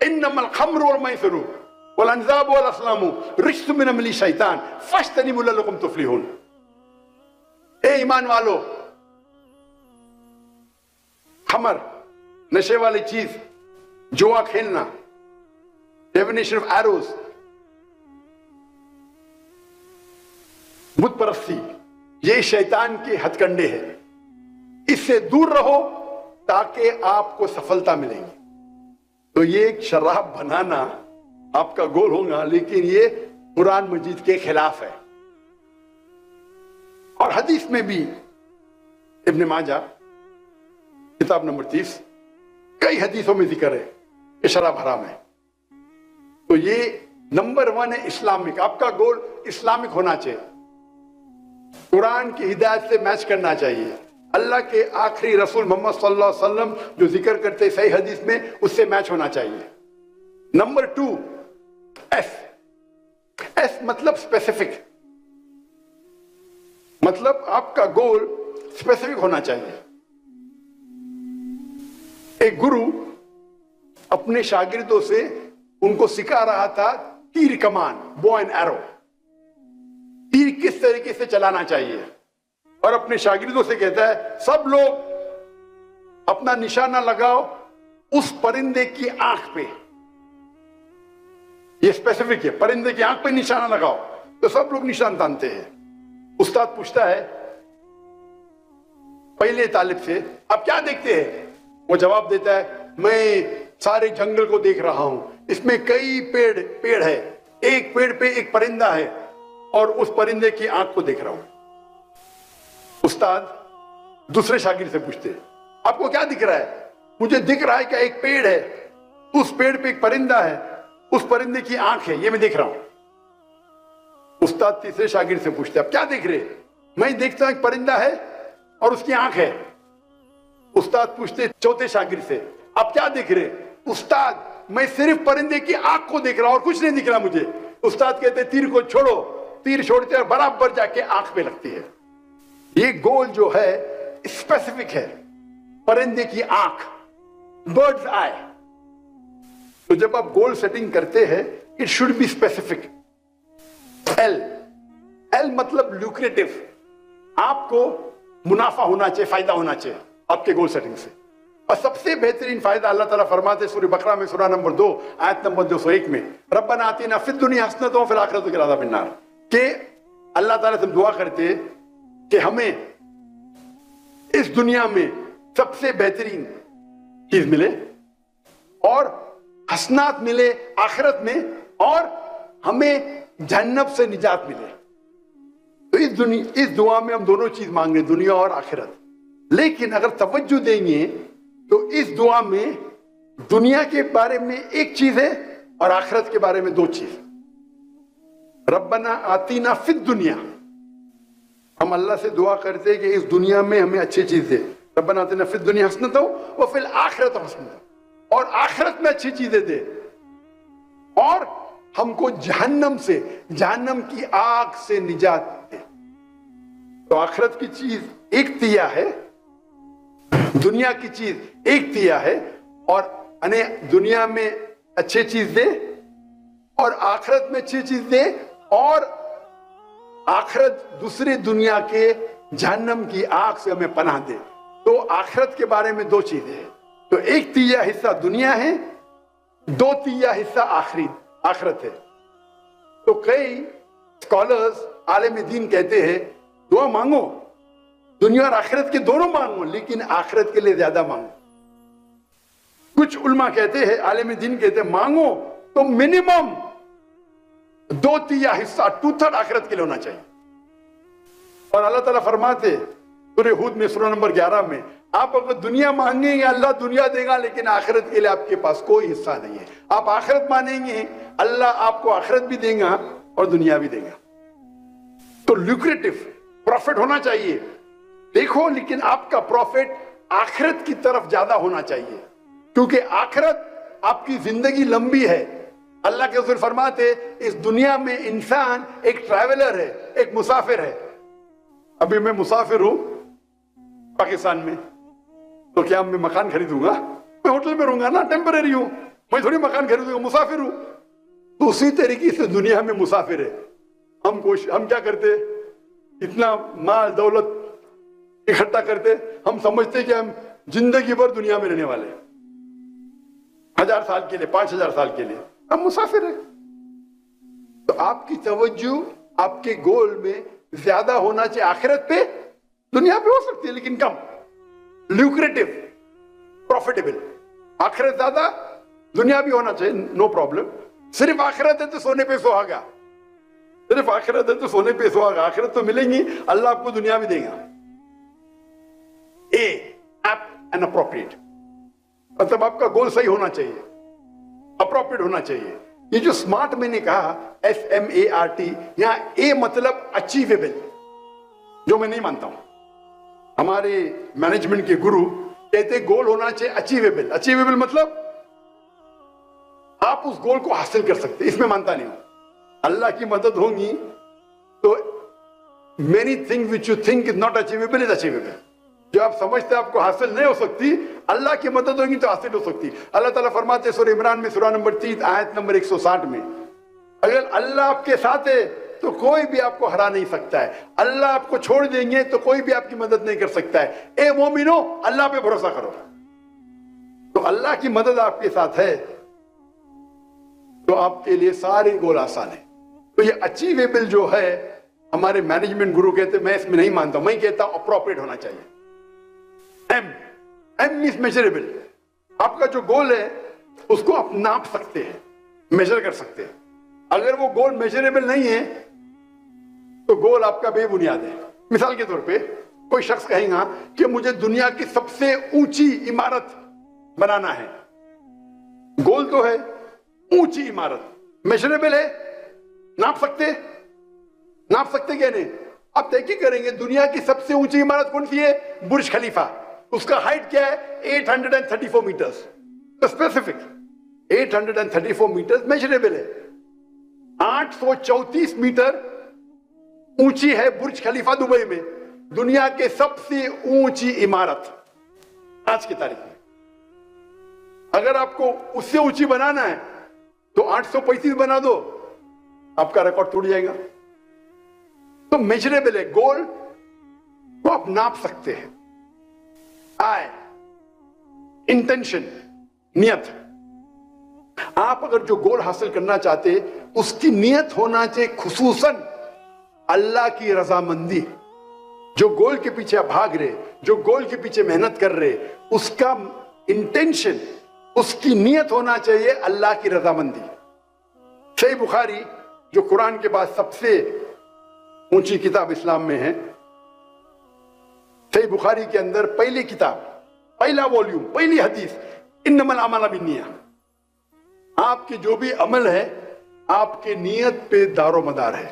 انما الخمر والمیسر والانصاب والازلام رجس من عمل الشیطان فاجتنبوہ لعلکم تفلحون. اے ایمان والو, خمر, نشے والی چیز, جوا کھیلنا, ڈیونیشن آف ایروز, بت پرستی, یہ شیطان کے ہتھ کنڈے ہیں. اس سے دور رہو تاکہ آپ کو سفلتا ملے گی. تو یہ ایک شراب بنانا آپ کا گول ہوگا, لیکن یہ قرآن مجید کے خلاف ہے. اور حدیث میں بھی ابن ماجہ کتاب نمبر 30 کئی حدیثوں میں ذکر ہے کہ شراب حرام ہے. تو یہ نمبر 1 ہے اسلامک. آپ کا گول اسلامک ہونا چاہیے, قرآن کی ہدایت سے میچ کرنا چاہیے. اللہ کے آخری رسول محمد صلی اللہ علیہ وسلم جو ذکر کرتے صحیح حدیث میں, اس سے میچ ہونا چاہیے. نمبر 2 ایس مطلب اسپیسیفک, مطلب آپ کا گول اسپیسیفک ہونا چاہیے. ایک گرو اپنے شاگردوں سے ان کو سکھا رہا تھا تیر کمان, بو اینڈ ایرو, تیر کس طریقے سے چلانا چاہیے, اور اپنے شاگردوں سے کہتا ہے سب لوگ اپنا نشانہ لگاؤ اس پرندے کی آنکھ پہ. یہ اسپیسیفک ہے, پرندے کی آنکھ پہ نشانہ لگاؤ. تو سب لوگ نشان تانتے ہیں. استاد پوچھتا ہے پہلے طالب سے, آپ کیا دیکھتے ہیں؟ وہ جواب دیتا ہے میں سارے جنگل کو دیکھ رہا ہوں, اس میں کئی پیڑ ہے, ایک پیڑ پہ ایک پرندہ ہے اور اس پرندے کی آنکھ کو دیکھ رہا ہوں. استاد دوسرے شاگرد سے پوچھتے آپ کو کیا دکھ رہا ہے؟ مجھے دکھ رہا ہے کہ ایک پیڑ ہے, اس پیڑ پہ ایک پرندہ ہے, اس پرندے کی آنکھ ہے, یہ میں دیکھ رہا ہوں. استاد تیسرے شاگرد سے پوچھتے آپ کیا دیکھ رہے؟ میں دیکھتا ہوں ایک پرندہ ہے اور اس کی آنکھ ہے. استاد پوچھتے چوتھے شاگرد سے آپ کیا دیکھ رہے؟ استاد میں صرف پرندے کی آنکھ کو دیکھ رہا ہوں اور کچھ نہیں دکھ رہا مجھے. استاد کہتے تیر کو چھوڑو, تیر چھوڑتے اور برابر جا کے آنکھ پہ لگتی ہے. یہ گول جو ہے اسپیسیفک ہے, پرندے کی آنکھ, برڈز آئی. تو جب آپ گول سیٹنگ کرتے ہیں اٹ شوڈ بی اسپیسیفک. ایل مطلب لوکریٹو, آپ کو منافع ہونا چاہیے, فائدہ ہونا چاہیے آپ کے گول سیٹنگ سے. اور سب سے بہترین فائدہ اللہ تعالیٰ فرماتے سورہ بقرہ میں سورہ نمبر 2 آیت نمبر 201 میں, ربنا آتنا فی الدنیا حسنۃ وفی الآخرۃ وقنا عذاب النار, کہ اللہ تعالیٰ سے دعا کرتے کہ ہمیں اس دنیا میں سب سے بہترین چیز ملے اور حسنات ملے آخرت میں, اور ہمیں جہنم سے نجات ملے. تو اس دعا میں ہم دونوں چیز مانگ رہے ہیں, دنیا اور آخرت. لیکن اگر توجہ دیں گے تو اس دعا میں دنیا کے بارے میں ایک چیز ہے اور آخرت کے بارے میں 2 چیز. ربنا آتینا فی الدنیا, ہم اللہ سے دعا کرتے ہیں کہ اس دنیا میں ہمیں اچھی چیز دے. ربنا آتینا فی الدنیا حسنۃ وفی الآخرۃ حسنۃ, اور آخرت میں اچھی چیزیں دے, اور ہم کو جہنم سے, جہنم کی آگ سے نجات دے. تو آخرت کی چیز ایک تیا ہے, دنیا کی چیز ایک تیا ہے, اور دنیا میں اچھی چیز دے اور آخرت میں اچھی چیز دے, اور آخرت دوسری دنیا کے جہنم کی آگ سے ہمیں پناہ دے. تو آخرت کے بارے میں 2 چیزیں ہیں. تو ایک تیا حصہ دنیا ہے, 2 تیا حصہ آخرت ہے. تو کئی اسکالرز عالم دین کہتے ہیں دعا مانگو, دنیا اور آخرت کے دونوں مانگو, لیکن آخرت کے لیے زیادہ مانگو. کچھ علماء کہتے ہیں, عالم دین کہتے ہیں مانگو تو منیمم 2 تیا حصہ 2/3 آخرت کے لیے ہونا چاہیے. اور اللہ تعالیٰ فرماتے سورہ ہود میں سورہ نمبر 11 میں, آپ اگر دنیا مانگیں گے اللہ دنیا دے گا، لیکن آخرت کے لیے آپ کے پاس کوئی حصہ نہیں ہے. آپ آخرت مانیں گے اللہ آپ کو آخرت بھی دے گا اور دنیا بھی دے گا. تو لوکریٹو پروفٹ ہونا چاہیے دیکھو، لیکن آپ کا پروفٹ آخرت کی طرف زیادہ ہونا چاہیے، کیونکہ آخرت آپ کی زندگی لمبی ہے. اللہ کے رسول فرماتے اس دنیا میں انسان ایک ٹریولر ہے، ایک مسافر ہے. ابھی میں مسافر ہوں پاکستان میں، تو کیا میں مکان خریدوں گا؟ میں ہوٹل میں رہوں گا نا، ٹیمپرری ہوں، میں تھوڑی مکان خریدوں گا، مسافر ہوں. تو اسی طریقے سے دنیا میں مسافر ہے. ہم کیا کرتے؟ اتنا مال دولت اکٹھا کرتے، ہم سمجھتے کہ ہم زندگی بھر دنیا میں رہنے والے، 1000 سال کے لیے، 5000 سال کے لیے. ہم مسافر ہیں. تو آپ کی توجہ آپ کے گول میں زیادہ ہونا چاہیے آخرت پہ. دنیا پہ ہو سکتی ہے لیکن کم، لوکریٹو، پروفیٹیبل. آخرت زیادہ، دنیا بھی ہونا چاہیے، نو پرابلم. صرف آخرت ہے تو سونے پہ سہاگا، صرف آخرت ہے تو سونے پہ سہاگا. آخرت تو ملیں گی، اللہ آپ کو دنیا بھی دے گا. ایپٹ اینڈ اپروپریٹ، مطلب آپ کا گول صحیح ہونا چاہیے، اپروپریٹ ہونا چاہیے. یہ جو سمارٹ میں نے کہا SMART، یہاں اے مطلب اچیویبل، جو میں نہیں مانتا ہوں. ہمارے مینجمنٹ کے گرو کہتے گول ہونا چاہیے اچیویبل. اچیویبل مطلب آپ اس گول کو حاصل کر سکتے. اس میں مانتا نہیں ہوں. اللہ کی مدد ہوگی تو many things which you think is not achievable is achievable. جو آپ سمجھتے آپ کو حاصل نہیں ہو سکتی، اللہ کی مدد ہوگی تو حاصل ہو سکتی. اللہ تعالیٰ فرماتے سورہ عمران میں سورہ نمبر 3 آیت نمبر 160 میں، اگر اللہ آپ کے ساتھ ہے تو کوئی بھی آپ کو ہرا نہیں سکتا ہے. اللہ آپ کو چھوڑ دیں گے تو کوئی بھی آپ کی مدد نہیں کر سکتا ہے. اے مومنو، اللہ پہ بھروسہ کرو. تو اللہ کی مدد آپ کے ساتھ ہے تو آپ کے لیے سارے گول آسان ہیں. تو یہ اچیویبل جو ہے، ہمارے مینجمنٹ گرو کہتے میں اس میں نہیں مانتا. میں کہتا ہوں اپروپریٹ ہونا چاہیے. ایم از میجریبل. آپ کا جو گول ہے اس کو آپ ناپ سکتے ہیں، میجر کر سکتے ہیں. اگر وہ گول میجریبل نہیں ہے تو گول آپ کا بے بنیاد ہے. مثال کے طور پہ کوئی شخص کہے گا کہ مجھے دنیا کی سب سے اونچی عمارت بنانا ہے. گول تو ہے اونچی عمارت، میجریبل ہے، ناپ سکتے کہ نہیں؟ آپ تحقیق کریں گے دنیا کی سب سے اونچی عمارت کون سی ہے؟ برج خلیفہ. اس کا ہائٹ کیا ہے؟ 834 میٹرز. اسپیسیفک 834 میٹرز میجریبل ہے. 834 میٹر اونچی ہے برج خلیفہ دبئی میں، دنیا کے سب سے اونچی عمارت آج کی تاریخ میں. اگر آپ کو اس سے اونچی بنانا ہے تو 835 بنا دو، آپ کا ریکارڈ ٹوٹ جائے گا. تو میجریبل ہے گول کو آپ ناپ سکتے ہیں. انٹینشن، نیت. آپ اگر جو گول حاصل کرنا چاہتے اس کی نیت ہونا چاہیے خصوصاً اللہ کی رضامندی. جو گول کے پیچھے بھاگ رہے، جو گول کے پیچھے محنت کر رہے، اس کا انٹینشن، اس کی نیت ہونا چاہیے اللہ کی رضامندی. صحیح بخاری جو قرآن کے بعد سب سے اونچی کتاب اسلام میں ہے، صحیح بخاری کے اندر پہلی کتاب، پہلا والیوم، پہلی حدیث، انما الاعمال بالنیات. آپ کے جو بھی عمل ہے آپ کے نیت پہ دار و مدار ہے.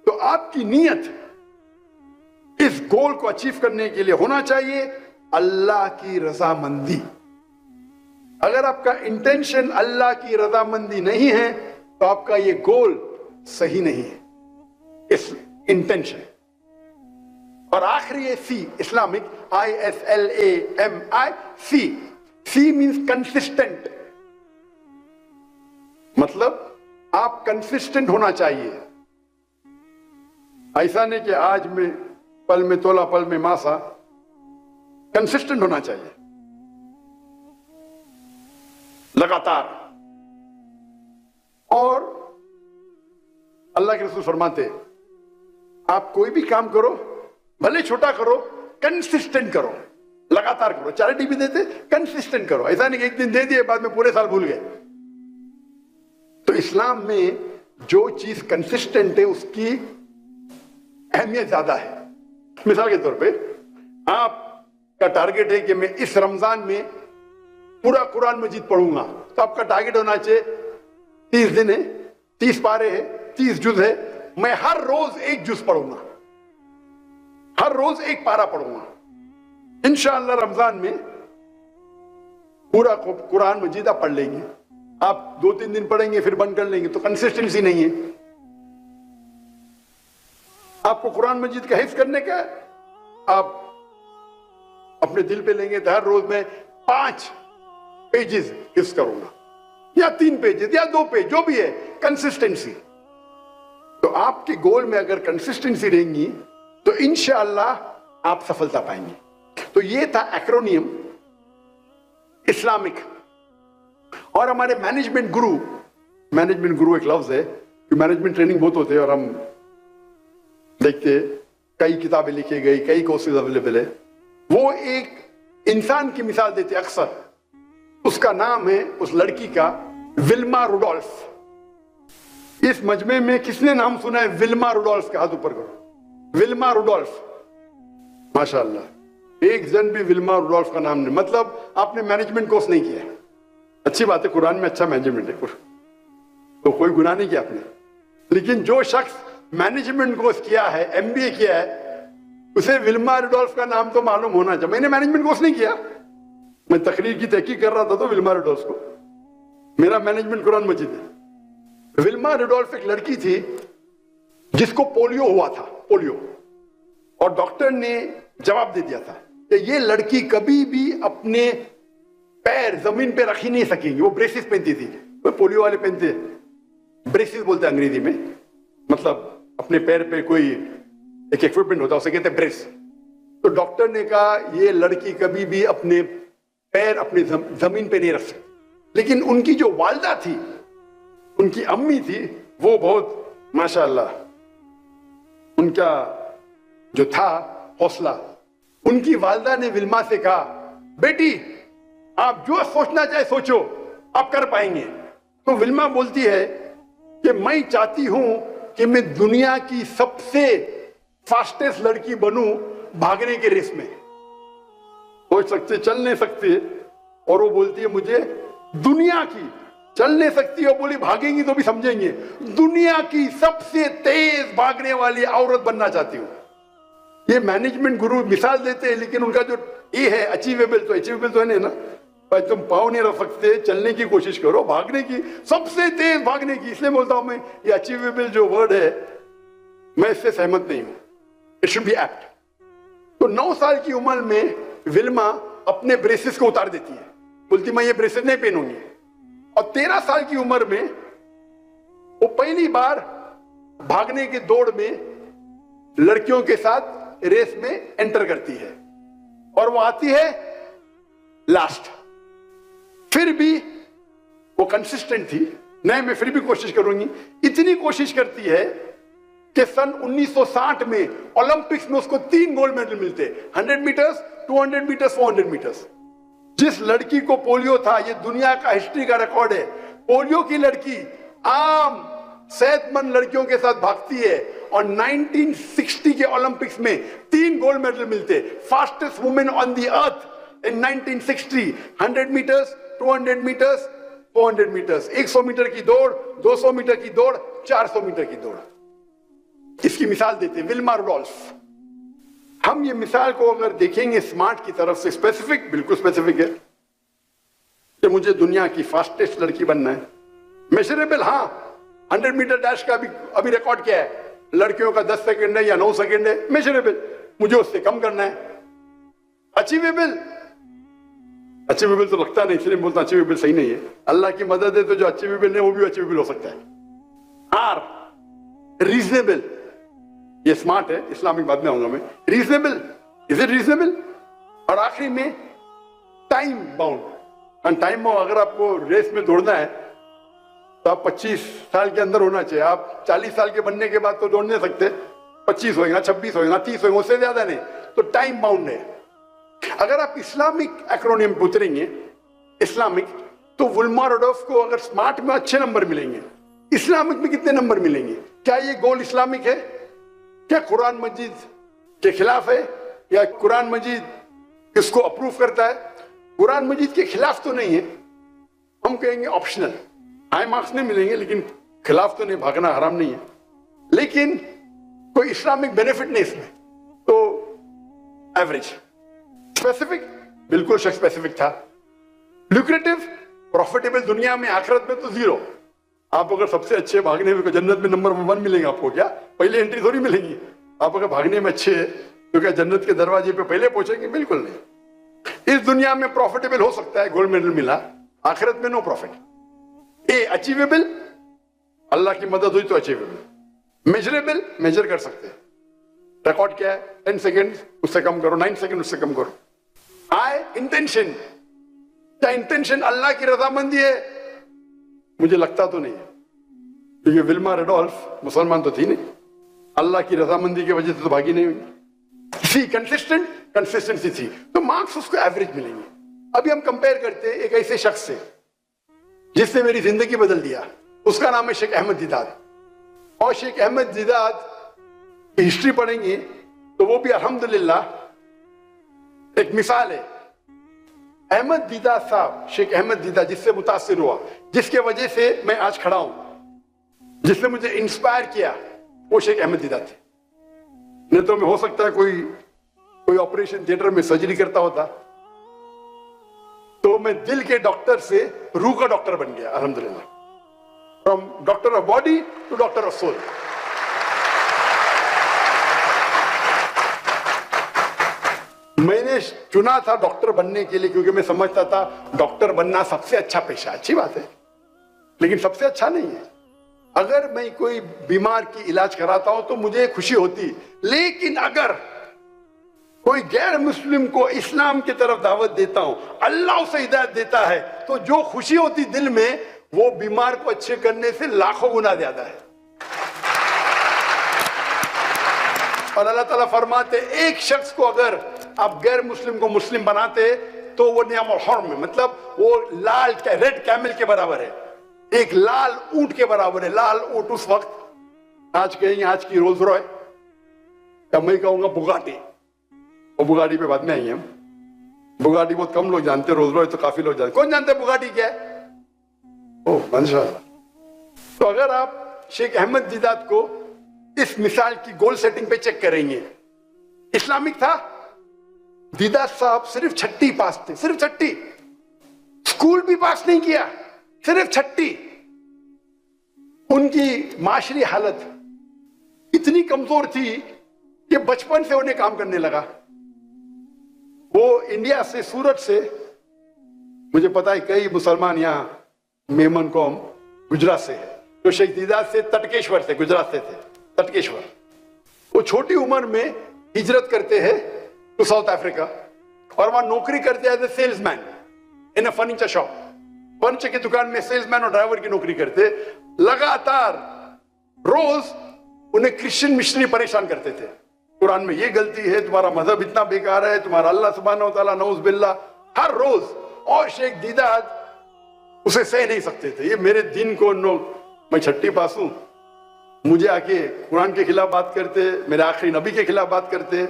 تو آپ کی نیت اس گول کو اچیو کرنے کے لیے ہونا چاہیے اللہ کی رضامندی. اگر آپ کا انٹینشن اللہ کی رضامندی نہیں ہے تو آپ کا یہ گول صحیح نہیں ہے. اس انٹینشن. اور آخری ہے سی، اسلامک، ISLAMI. سی مینس کنسسٹنٹ. مطلب آپ کنسسٹنٹ ہونا چاہیے. ایسا نہیں کہ آج میں پل میں تولا پل میں ماسا. کنسسٹنٹ ہونا چاہیے لگاتار. اور اللہ کے رسول فرماتے آپ کوئی بھی کام کرو، بھلے چھوٹا کرو، کنسسٹنٹ کرو، لگاتار کرو. چیریٹی بھی دیتے، کنسسٹنٹ کرو. ایسا نہیں کہ ایک دن دے دیے بعد میں پورے سال بھول گئے. تو اسلام میں جو چیز کنسسٹنٹ ہے اس کی اہمیت زیادہ ہے. مثال کے طور پہ آپ کا टारगेट है कि मैं इस रमजान में पूरा कुरान मजीद पढ़ूंगा, तो आपका टारगेट होना चाहिए 30 दिन है, 30 पारे है, 30 जुज है, मैं हर रोज एक जुज पढ़ूंगा, हर रोज एक पारा पढ़ूंगा। इंशाअल्लाह रमजान में पूरा कुरान मजीद आप पढ़ लेंगे। आप 2-3 दिन पढ़ेंगे फिर बंद कर लेंगे, तो कंसिस्टेंसी नहीं है। आपको कुरान मजीद का हिफ्ज करने का, आप अपने दिल पे लेंगे तो हर रोज मैं 5 पेजेस हिफ्ज करूंगा, या 3 पेजेस या 2 पेज, जो भी है, कंसिस्टेंसी। तो आपके गोल में अगर कंसिस्टेंसी रहेंगी तो इंशाअल्लाह आप सफलता पाएंगे। तो ये था एक्रोनियम इस्लामिक। और हमारे मैनेजमेंट गुरु एक लफ्ज है कि मैनेजमेंट ट्रेनिंग बहुत होते हैं और हम देखते कई किताबें लिखी गई, कई कोर्सेज अवेलेबल है। वो एक इंसान की मिसाल देते अक्सर, उसका नाम है उस लड़की का विल्मा रुडोल्फ। इस मजमे में किसने नाम सुना है विल्मा रुडोल्फ का? हाथ ऊपर करो। विल्मा रुडोल्फ, माशाअल्लाह, एक जन भी विल्मा रुडोल्फ का नाम नहीं, मतलब आपने मैनेजमेंट कोर्स नहीं किया। अच्छी बात है, कुरान में अच्छा मैनेजमेंट है, तो कोई गुनाह नहीं किया आपने। लेकिन जो शख्स मैनेजमेंट कोर्स किया है, एमबीए किया है, उसे विल्मा रुडोल्फ का नाम तो मालूम होना चाहिए। मैंने मैनेजमेंट कोर्स नहीं किया, मैं तकरीर की तहकीक कर रहा था तो विल्मा रुडोल्फ को, मेरा मैनेजमेंट कुरान मजीद है। विल्मा रुडोल्फ एक लड़की थी जिसको पोलियो हुआ था, पोलियो, और डॉक्टर ने जवाब दे दिया था कि ये लड़की कभी भी अपने पैर जमीन पे रख ही नहीं सकेंगी। वो ब्रेसिस पहनती थी, वो पोलियो वाले पहनते, ब्रेसिस बोलते हैं अंग्रेजी में, मतलब अपने पैर पे कोई एक इक्विपमेंट होता है, उसे कहते हैं ब्रेस। तो डॉक्टर ने कहा ये लड़की कभी भी अपने पैर अपनी जमीन पे नहीं रख सकती। लेकिन उनकी जो वालदा थी, उनकी अम्मी थी, वो बहुत माशाअल्लाह, उनका जो था हौसला, उनकी वालदा ने विल्मा से कहा बेटी आप जो सोचना चाहे सोचो, आप कर पाएंगे। तो विल्मा बोलती है कि मैं चाहती हूं कि मैं दुनिया की सबसे फास्टेस्ट लड़की बनूं भागने के रेस में। सोच सकते, चल नहीं सकते, और वो बोलती है मुझे दुनिया की, चल नहीं सकती और बोली भागेंगी तो भी समझेंगे, दुनिया की सबसे तेज भागने वाली औरत बनना चाहती हूं। ये मैनेजमेंट गुरु मिसाल देते हैं, लेकिन उनका जो ये है अचीवेबल, तो अचीवेबल तो है नहीं ना भाई, तुम पाँव नहीं रख सकते, चलने की कोशिश करो, भागने की, सबसे तेज भागने की। इसलिए बोलता हूं मैं, ये अचीवेबल जो वर्ड है, मैं इससे सहमत नहीं हूं, इट शुड बी एप्ट। तो 9 साल की उम्र में विल्मा अपने ब्रेसेस को उतार देती है, बोलती मैं ये ब्रेसेस नहीं पहनूंगी। और 13 साल की उम्र में वो पहली बार भागने की दौड़ में लड़कियों के साथ रेस में एंटर करती है, और वो आती है लास्ट। फिर भी वो कंसिस्टेंट थी, नहीं मैं फिर भी कोशिश करूंगी। इतनी कोशिश करती है कि सन 1960 में ओलंपिक्स में उसको 3 गोल्ड मेडल मिलते, 100 मीटर्स, 200 मीटर्स, 400 मीटर्स। जिस लड़की को पोलियो था, ये दुनिया का हिस्ट्री का रिकॉर्ड है, पोलियो की लड़की आम सेहतमंद लड़कियों के साथ भागती है, और 1960 के ओलंपिक्स में 3 गोल्ड मेडल मिलते। Fastest women on the earth in 1960, 100 metres, 200 metres, 400 metres, 100 metre की दौड़, 200 मीटर की दौड़, 400 मीटर की दौड़। इसकी मिसाल देते हैं विल्मा रुडोल्फ। हम ये मिसाल को अगर देखेंगे स्मार्ट की तरफ से, स्पेसिफिक, बिल्कुल स्पेसिफिक है कि मुझे दुनिया की फास्टेस्ट लड़की बनना है। मेजरेबल, हाँ, 100 मीटर डैश का अभी रिकॉर्ड क्या है, लड़कियों का 10 सेकंड है या 9 सेकंड है, मेजरेबल, मुझे उससे कम करना है। अचीवेबल, अचीवेबल तो लगता नहीं, इसलिए बोलता अचीवेबल सही नहीं है। अल्लाह की मदद है तो जो अचीवेबल नहीं वो भी अचीवेबल हो सकता है। आर, रीजनेबल, ये स्मार्ट है, इस्लामिक बाद में आऊंगा मैं। Reasonable, is it reasonable? और आखिरी में टाइम बाउंड। टाइम बाउंड, अगर आपको रेस में दौड़ना है तो आप 25 साल के अंदर होना चाहिए। आप 40 साल के बनने के बाद तो दौड़ नहीं सकते, 25 होएगा, 26 होएगा, 30 होएगा, उससे ज्यादा नहीं। तो टाइम बाउंड है। अगर आप इस्लामिक एक्रोनियम उतरेंगे, इस्लामिक, तो विल्मा रुडोल्फ को अगर स्मार्ट में अच्छे नंबर मिलेंगे, इस्लामिक में कितने नंबर मिलेंगे? क्या ये गोल इस्लामिक है? क्या कुरान मजीद के खिलाफ है? या कुरान मजीद इसको अप्रूव करता है, कुरान मजीद के खिलाफ तो नहीं है, हम कहेंगे ऑप्शनल, हाई मार्क्स नहीं मिलेंगे लेकिन खिलाफ तो नहीं, भागना हराम नहीं है, लेकिन कोई इस्लामिक बेनिफिट नहीं इसमें, तो एवरेज। स्पेसिफिक, बिल्कुल स्पेसिफिक था। ल्यूक्रेटिव, प्रॉफिटेबल दुनिया में, आखिरत में तो जीरो। आप अगर सबसे अच्छे भागने में, जन्नत में नंबर 1 मिलेंगे आपको, क्या पहले एंट्री थोड़ी मिलेगी। आप अगर भागने में अच्छे हैं तो क्या जन्नत के दरवाजे पे पहले पहुंचेंगे? बिल्कुल नहीं। इस दुनिया में प्रॉफिटेबल हो सकता है, गोल्ड मेडल मिला, आखिरत में नो प्रॉफिट। ए अचीवेबल, अल्लाह की मदद हुई तो अचीवेबल। मेजरेबल, मेजर कर सकते हैं। रिकॉर्ड क्या है? 10 सेकेंड, उससे कम करो, 9 सेकेंड, उससे कम करो। आए इंटेंशन, क्या इंटेंशन अल्लाह की रजामंदी है? मुझे लगता तो नहीं है, क्योंकि विल्मा रेडोल्फ मुसलमान तो थी नहीं, अल्लाह की रजामंदी की वजह से तो भागी नहीं हुई थी। कंसिस्टेंट, कंसिस्टेंसी थी, तो मार्क्स उसको एवरेज मिलेंगे। अभी हम कंपेयर करते हैं एक ऐसे शख्स से जिसने मेरी जिंदगी बदल दिया, उसका नाम है शेख अहमद दीदात। और शेख अहमद दीदात की हिस्ट्री पढ़ेंगे तो वो भी अल्हम्दुलिल्लाह एक मिसाल है। अहमद दीदात साहब, शेख अहमद दीदात, जिससे मुतासिर हुआ, जिसके वजह से मैं आज खड़ा हूं, जिसने मुझे इंस्पायर किया, वो शेख अहमद दीदात थे। नहीं तो मैं हो सकता है कोई ऑपरेशन थिएटर में सर्जरी करता होता तो मैं दिल के डॉक्टर से रूह का डॉक्टर बन गया, अल्हम्दुलिल्लाह। From doctor of body to doctor of soul. मैंने चुना था डॉक्टर बनने के लिए क्योंकि मैं समझता था डॉक्टर बनना सबसे अच्छा पेशा। अच्छी बात है, लेकिन सबसे अच्छा नहीं है। अगर मैं कोई बीमार की इलाज कराता हूं तो मुझे खुशी होती, लेकिन अगर कोई गैर मुस्लिम को इस्लाम की तरफ दावत देता हूं, अल्लाह उसे हिदायत देता है, तो जो खुशी होती दिल में, वो बीमार को अच्छे करने से लाखों गुना ज्यादा है। और अल्लाह ताला फरमाते, एक शख्स को अगर आप गैर मुस्लिम को मुस्लिम बनाते तो वो नियाम और हर्म है, मतलब वो लाल रेड कैमल के बराबर है, एक लाल ऊंट के बराबर है। लाल ऊंट उस वक्त, आज कहेंगे आज की रोल्स रॉय, या मैं कहूंगा बुगाटी, और बुगाटी पे बाद में आएंगे हम। बुगाटी बहुत कम लोग जानते, रोल्स रॉय तो काफी लोग जानते। कौन जानते बुगाटी क्या है? ओह माशाअल्लाह। तो अगर आप शेख अहमद दीदात को इस मिसाल की गोल सेटिंग पे चेक करेंगे, इस्लामिक था। दीदात साहब सिर्फ 6ठी पास थे, सिर्फ 6ठी, स्कूल भी पास नहीं किया, सिर्फ 6ठी। उनकी माशरी हालत इतनी कमजोर थी कि बचपन से उन्हें काम करने लगा। वो इंडिया से, सूरत से, मुझे पता है कई मुसलमान यहां मेमन कौम गुजरात से है, तो शेख दीदात से तटकेश्वर से, गुजरात से थे, तटकेश्वर। वो छोटी उम्र में हिजरत करते हैं टू साउथ अफ्रीका और वहां नौकरी करते हैं as a salesman in a furniture shop. Furniture की दुकान में सेल्समैन और ड्राइवर की नौकरी करते। लगातार रोज उन्हें क्रिश्चियन मिशनरी परेशान करते थे, कुरान में ये गलती है, तुम्हारा मजहब इतना बेकार है, तुम्हारा अल्लाह सुब्हानहू व तआला नऊज़ बिल्लाह, हर रोज। और शेख दीदात उसे सह नहीं सकते थे, ये मेरे दिन को मैं 6ठी पास हूं, मुझे आके कुरान के खिलाफ बात करते, मेरे आखिरी नबी के खिलाफ बात करते,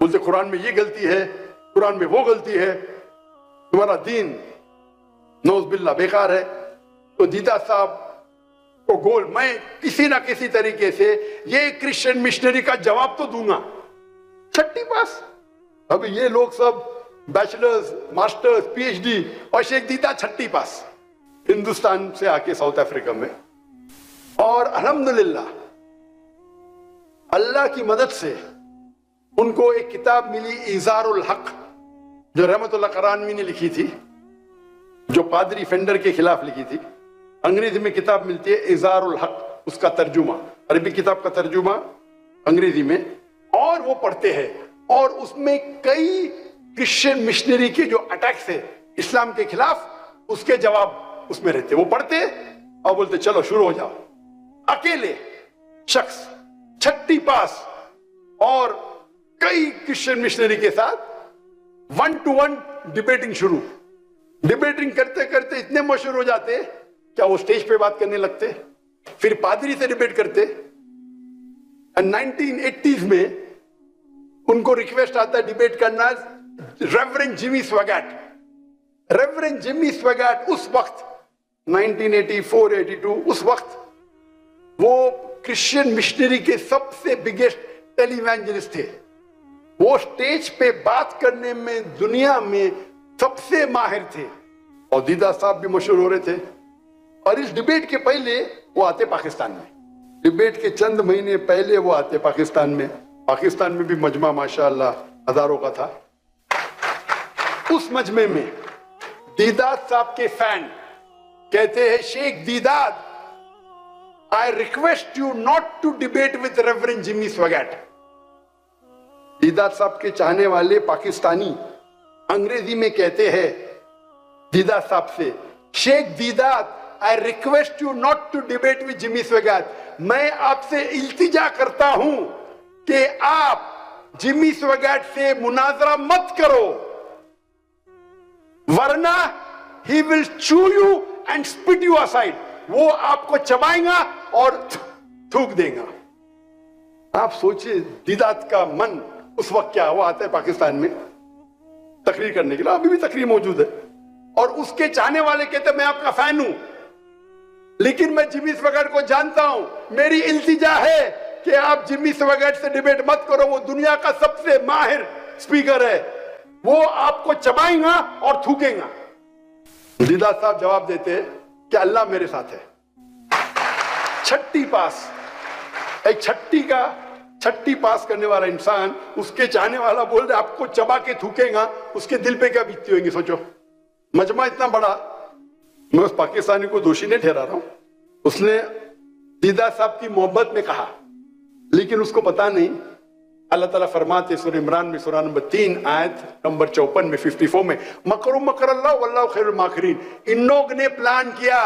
बोलते कुरान में ये गलती है, कुरान में वो गलती है, तुम्हारा दीन नऊज़ बिल्लाह बेकार है। तो दीदात साहब को गोल, मैं किसी ना किसी तरीके से ये क्रिश्चियन मिशनरी का जवाब तो दूंगा। 6ठी पास, अभी ये लोग सब बैचलर्स, मास्टर्स, पीएचडी, और शेख दीदात 6ठी पास, हिंदुस्तान से आके साउथ अफ्रीका में। और अल्हम्दुलिल्लाह अल्लाह की मदद से उनको एक किताब मिली, इज़ारुल हक, जो रहमतुल्लाह करानवी ने लिखी थी, जो पादरी फेंडर के खिलाफ लिखी थी। अंग्रेजी में किताब मिलती है इज़ारुल हक, उसका तर्जुमा, अरबी किताब का तर्जुमा अंग्रेजी में, और वो पढ़ते हैं। और उसमें कई क्रिश्चियन मिशनरी के जो अटैक्स है इस्लाम के खिलाफ, उसके जवाब उसमें रहते। वो पढ़ते और बोलते चलो शुरू हो जाओ। अकेले शख्स 6ठी पास और कई क्रिश्चियन मिशनरी के साथ 1-to-1 डिबेटिंग शुरू। डिबेटिंग करते करते इतने मशहूर हो जाते, क्या वो स्टेज पे बात करने लगते, फिर पादरी से डिबेट करते। 1980s में उनको रिक्वेस्ट आता है डिबेट करना रेवरेंड जिमी स्वैगैट। रेवरेंड जिमी स्वैगैट उस वक्त 1984-82 उस वक्त वो क्रिश्चियन मिशनरी के सबसे बिगेस्ट टेलीवेंजलिस्ट थे। वो स्टेज पे बात करने में दुनिया में सबसे माहिर थे और दीदा साहब भी मशहूर हो रहे थे। और इस डिबेट के पहले वो आते पाकिस्तान में, डिबेट के चंद महीने पहले वो आते पाकिस्तान में। पाकिस्तान में भी मजमा माशाअल्लाह हजारों का था। उस मजमे में दीदात साहब के फैन कहते हैं, Sheikh Deedat, I request you not to debate with Reverend Jimmy Swaggart। Deedat साहब के चाहने वाले पाकिस्तानी अंग्रेजी में कहते हैं दीदात साहब से, Sheikh Deedat, I request you not to debate with Jimmy Swaggart। मैं आपसे इल्तिजा करता हूं कि आप जिमी स्वैगैट से मुनाजरा मत करो, वरना he will chew you and spit you aside। वो आपको चबाएगा और थूक देगा। आप सोचिए दीदात का मन उस वक्त क्या हुआ। आता है पाकिस्तान में तकरीर करने के लिए, अभी भी तकरीर मौजूद है, और उसके चाहने वाले कहते मैं आपका फैन हूं, लेकिन मैं जिमी स्वैगैट को जानता हूं, मेरी इल्तिजा है कि आप जिमी स्वैगैट से डिबेट मत करो, वो दुनिया का सबसे माहिर स्पीकर है, वो आपको चबाएगा और थूकेगा। दीदात साहब जवाब देते कि अल्लाह मेरे साथ है। छठी पास, एक छठी पास करने वाला इंसान, उसके चाहने वाला बोल रहे आपको चबा के थूकेगा, उसके दिल पे क्या बीतती होगी सोचो। मजमा इतना बड़ा, मैं उस पाकिस्तानी को दोषी नहीं ठहरा रहा हूं, उसने दीदात साहब की मोहब्बत में कहा, लेकिन उसको पता नहीं अल्लाह ताला फरमाते सूरह इमरान में सूरह नंबर 3 आयत नंबर 54 में 54 में, मकरू मकरल्लाह वल्लाहु खैरुल माकिरीन। इन लोग ने प्लान किया,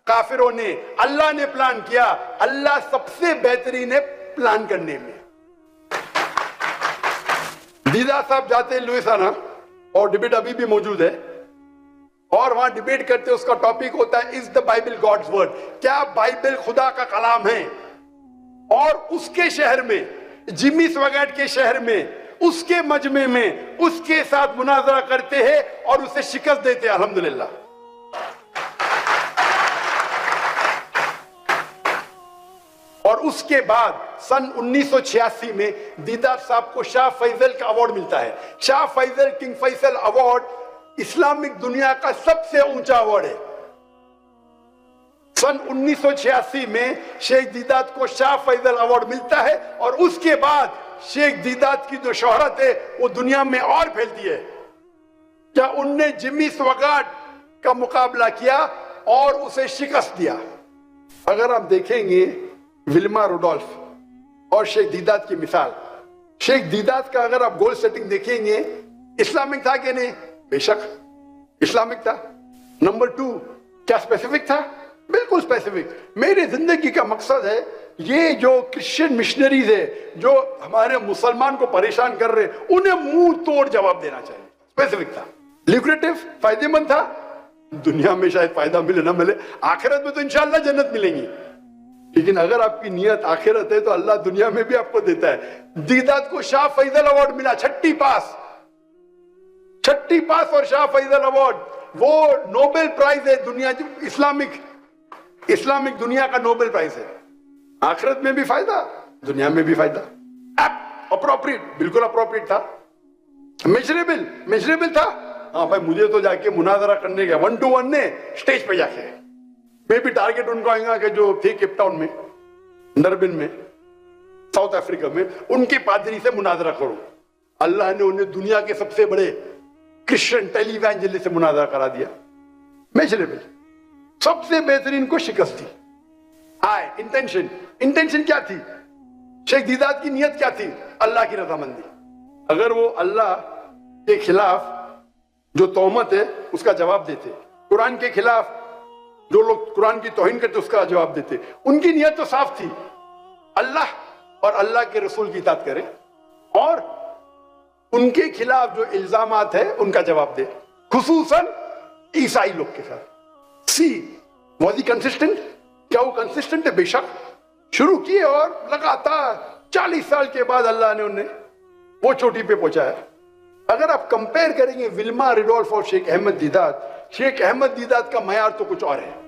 काफिरों ने, अल्लाह ने प्लान किया, अल्लाह सबसे बेहतरीन है प्लान करने में। दीदात साहब जाते हैं लुइसियाना, और डिबेट अभी भी मौजूद है, और वहां डिबेट करते, उसका टॉपिक होता है is the Bible God's word, क्या बाइबल खुदा का कलाम है। और उसके शहर में, जिमी स्वैगैट के शहर में, उसके मजमे में उसके साथ मुनाजरा करते हैं और उसे शिकस्त देते हैं, अल्हम्दुलिल्लाह। और उसके बाद सन 1986 में दीदात साहब को शाह फैसल का अवार्ड मिलता है। Shah Faisal, King Faisal award Islamic दुनिया का सबसे ऊंचा अवार्ड है। सन 1986 में शेख दीदात को शाह फैसल अवार्ड मिलता है, और उसके बाद शेख दीदात की जो शोहरत है वो दुनिया में और फैलती है। क्या उनने जिमी स्वैगैट का मुकाबला किया और उसे शिकस्त दिया। अगर आप देखेंगे विल्मा रुडोल्फ और शेख दीदात की मिसाल, शेख दीदात का अगर आप गोल सेटिंग देखेंगे, इस्लामिक था कि नहीं? बेशक इस्लामिक था। नंबर 2, क्या स्पेसिफिक था? बिल्कुल स्पेसिफिक। मेरी जिंदगी का मकसद है ये जो क्रिश्चियन मिशनरीज है जो हमारे मुसलमान को परेशान कर रहे हैं, उन्हें मुंह तोड़ जवाब देना चाहिए। स्पेसिफिक था, ल्यूक्रेटिव, फायदेमंद था। दुनिया में शायद फायदा मिले ना मिले, आखिरत में तो इंशाअल्लाह जन्नत मिलेंगी, लेकिन अगर आपकी नियत आखिरत है तो अल्लाह दुनिया में भी आपको देता है। दीदात को शाह फैसल अवार्ड मिला, छठी पास और शाह फैसल अवार्ड, वो नोबेल प्राइज है दुनिया, इस्लामिक दुनिया का नोबेल प्राइज है। आखिरत में भी फायदा, दुनिया में भी फायदा। अप्रोप्रिएट, बिल्कुल अप्रोप्रिएट था। मेजरेबल था। हाँ भाई, मुझे तो जाके मुनाजरा करने गया 1-to-1 ने स्टेज पे जाके, मैं भी टारगेट उनको आएगा कि जो थे केप टाउन में, डरबिन में, साउथ अफ्रीका में, उनके पादरी से मुनाजरा करो। अल्लाह ने उन्हें दुनिया के सबसे बड़े क्रिश्चियन टेलीवेंजलिस्ट से मुनाजरा करा दिया। मेजरेबल, सबसे बेहतरीन को शिकस्त दी। इंटेंशन क्या थी? शेख दीदात की नियत क्या थी? अल्लाह की रजामंदी। अगर वो अल्लाह के खिलाफ जो तोहमत है उसका जवाब देते, कुरान के खिलाफ जो लोग कुरान की तौहीन करते उसका जवाब देते, उनकी नियत तो साफ थी, अल्लाह और अल्लाह के रसूल की इताअत करें, और उनके खिलाफ जो इल्जामात है उनका जवाब दे, खुसूसन ईसाई लोग के साथ। सी वॉज ही कंसिस्टेंट? क्या वो कंसिस्टेंट है? बेशक। शुरू किए और लगातार 40 साल के बाद अल्लाह ने उन्हें वो चोटी पे पहुंचाया। اگر آپ کمپیئر کریں گے ولما ریڈولف اور شیخ احمد دیدات کا معیار تو کچھ اور ہے.